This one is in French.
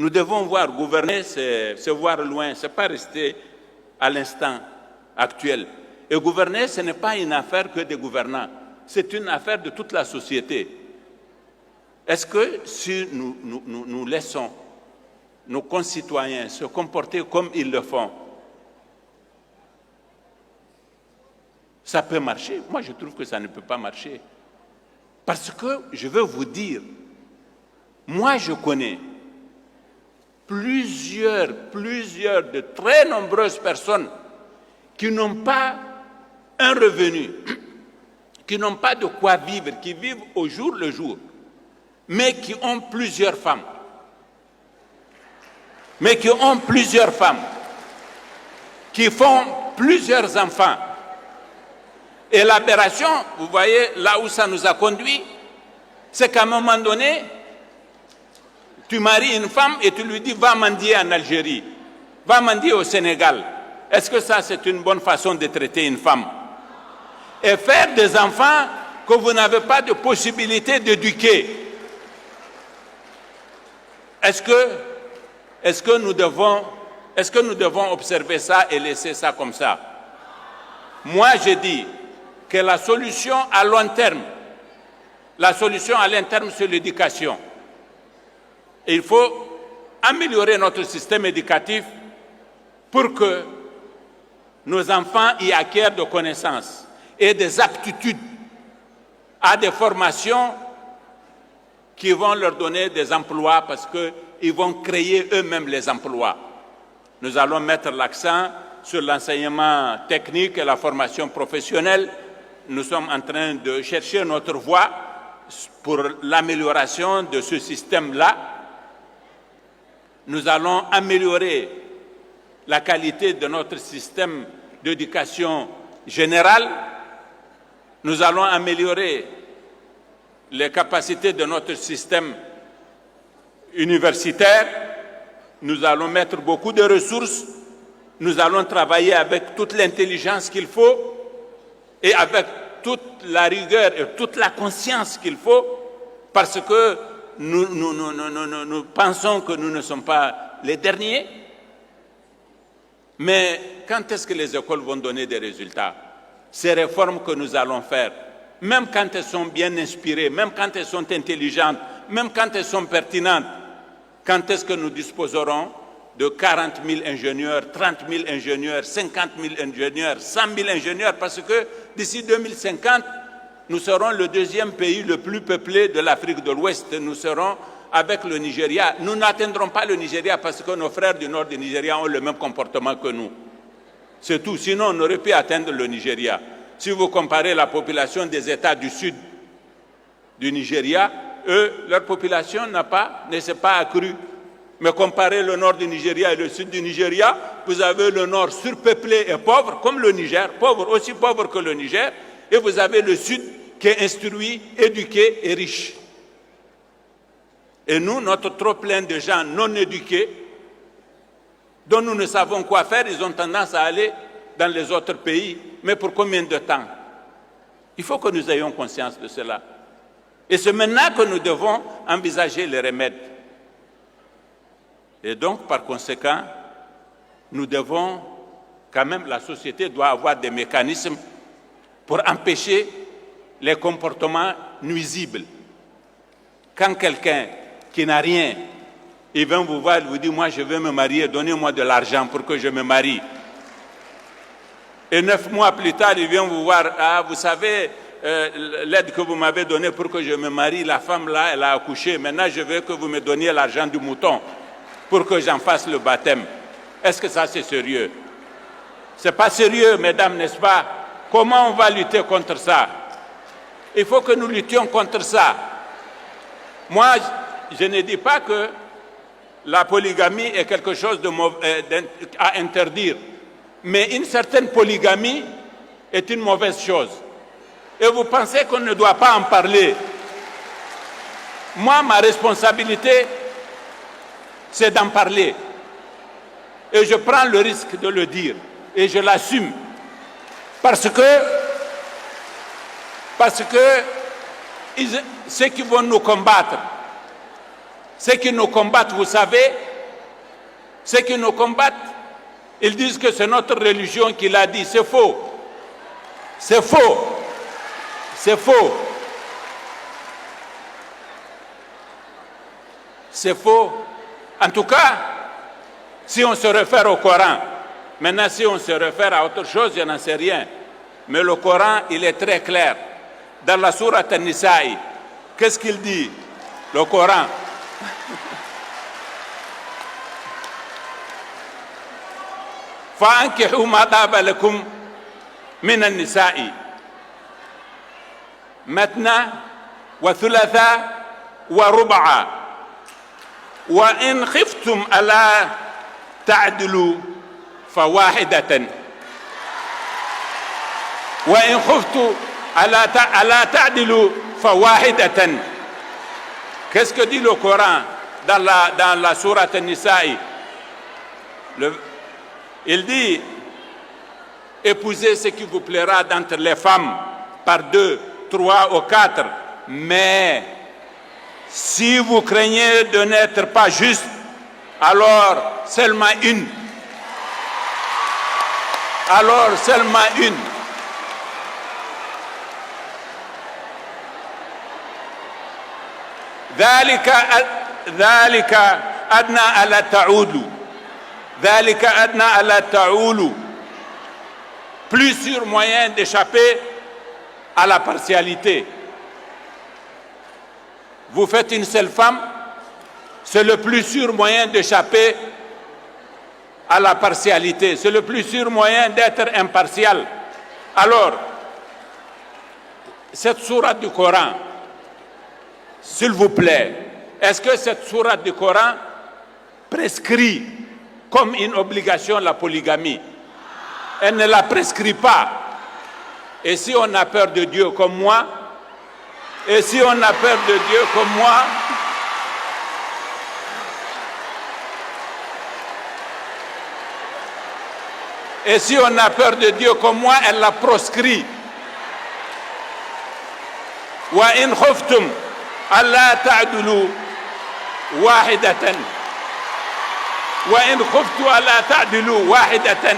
Nous devons voir, gouverner, c'est voir loin, ce n'est pas rester à l'instant actuel. Et gouverner, ce n'est pas une affaire que des gouvernants, c'est une affaire de toute la société. Est-ce que si nous laissons nos concitoyens se comporter comme ils le font, ça peut marcher? Moi, je trouve que ça ne peut pas marcher. Parce que, je veux vous dire, moi, je connais plusieurs, de très nombreuses personnes qui n'ont pas un revenu, qui n'ont pas de quoi vivre, qui vivent au jour le jour, mais qui ont plusieurs femmes. Qui font plusieurs enfants. Et l'aberration, vous voyez là où ça nous a conduit, c'est qu'à un moment donné, tu maries une femme et tu lui dis « va mendier en Algérie, va mendier au Sénégal ». Est-ce que ça, c'est une bonne façon de traiter une femme? Et faire des enfants que vous n'avez pas de possibilité d'éduquer. Est-ce que nous devons observer ça et laisser ça comme ça? Moi, je dis que la solution à long terme, c'est l'éducation. Et il faut améliorer notre système éducatif pour que nos enfants y acquièrent des connaissances et des aptitudes à des formations qui vont leur donner des emplois parce qu'ils vont créer eux-mêmes les emplois. Nous allons mettre l'accent sur l'enseignement technique et la formation professionnelle. Nous sommes en train de chercher notre voie pour l'amélioration de ce système-là. Nous allons améliorer la qualité de notre système d'éducation générale. Nous allons améliorer les capacités de notre système universitaire. Nous allons mettre beaucoup de ressources. Nous allons travailler avec toute l'intelligence qu'il faut et avec toute la rigueur et toute la conscience qu'il faut, parce que nous pensons que nous ne sommes pas les derniers. Mais quand est-ce que les écoles vont donner des résultats? Ces réformes que nous allons faire, même quand elles sont bien inspirées, même quand elles sont intelligentes, même quand elles sont pertinentes, quand est-ce que nous disposerons de 40 000 ingénieurs, 30 000 ingénieurs, 50 000 ingénieurs, 100 000 ingénieurs, parce que d'ici 2050, nous serons le deuxième pays le plus peuplé de l'Afrique de l'Ouest. Nous serons avec le Nigeria. Nous n'atteindrons pas le Nigeria parce que nos frères du nord du Nigeria ont le même comportement que nous. C'est tout. Sinon, on aurait pu atteindre le Nigeria. Si vous comparez la population des États du sud du Nigeria, eux, leur population ne s'est pas accrue. Mais comparez le nord du Nigeria et le sud du Nigeria, vous avez le nord surpeuplé et pauvre, comme le Niger, pauvre, aussi pauvre que le Niger, et vous avez le sud qui est instruit, éduqué et riche. Et nous, notre trop-plein de gens non éduqués, dont nous ne savons quoi faire, ils ont tendance à aller dans les autres pays. Mais pour combien de temps? Il faut que nous ayons conscience de cela. Et c'est maintenant que nous devons envisager les remèdes. Et donc, par conséquent, nous devons, quand même, la société doit avoir des mécanismes pour empêcher les comportements nuisibles. Quand quelqu'un qui n'a rien, il vient vous voir, il vous dit, moi je veux me marier, donnez-moi de l'argent pour que je me marie. Et 9 mois plus tard, il vient vous voir, ah, vous savez, l'aide que vous m'avez donnée pour que je me marie, la femme là, elle a accouché, maintenant je veux que vous me donniez l'argent du mouton pour que j'en fasse le baptême. Est-ce que ça c'est sérieux? C'est pas sérieux, mesdames, n'est-ce pas? Comment on va lutter contre ça? Il faut que nous luttions contre ça. Moi, je ne dis pas que la polygamie est quelque chose de mauvais, à interdire, mais une certaine polygamie est une mauvaise chose. Et vous pensez qu'on ne doit pas en parler? Moi, ma responsabilité, c'est d'en parler. Et je prends le risque de le dire. Et je l'assume. Parce que ceux qui vont nous combattre, vous savez, Ceux qui nous combattent, ils disent que c'est notre religion qui l'a dit. C'est faux. C'est faux. C'est faux. C'est faux. En tout cas, si on se réfère au Coran, maintenant si on se réfère à autre chose, je n'en sais rien. Mais le Coran, il est très clair. Dans la sourate An-Nisa'i, qu'est-ce qu'il dit, le Coran? فَأَنْكِحُوا مَا طَابَ لَكُمْ مِنَ النِّسَاءِ مَثْنَى وَثُلَثَ وَرُبَعَ وَإِنْ خِفْتُمْ أَلَا تَعْدِلُوا فَوَاحِدَةً وَإِنْ خِفْتُمْ أَلَا تَعْدِلُوا فَوَاحِدَةً. Qu'est-ce que dit le Coran dans la sourate An-Nisa'i? Il dit, épousez ce qui vous plaira d'entre les femmes par 2, 3 ou 4, mais si vous craignez de n'être pas juste, alors seulement une. Alors seulement une. ذلك أدنى ألا تعودوا. ذلك أدنى ألا تعودوا. Plus sûr moyen d'échapper à la partialité. Vous faites une seule femme, c'est le plus sûr moyen d'échapper à la partialité. C'est le plus sûr moyen d'être impartial. Alors, cette sourate du Coran, s'il vous plaît, est-ce que cette sourate du Coran prescrit comme une obligation la polygamie? Elle ne la prescrit pas. Et si on a peur de Dieu comme moi, et si on a peur de Dieu comme moi, et si on a peur de Dieu comme moi, elle la proscrit. Wa in khuftum alla ta'dulu wahidatan. Wa in khuftu alla ta'dulu wahidatan.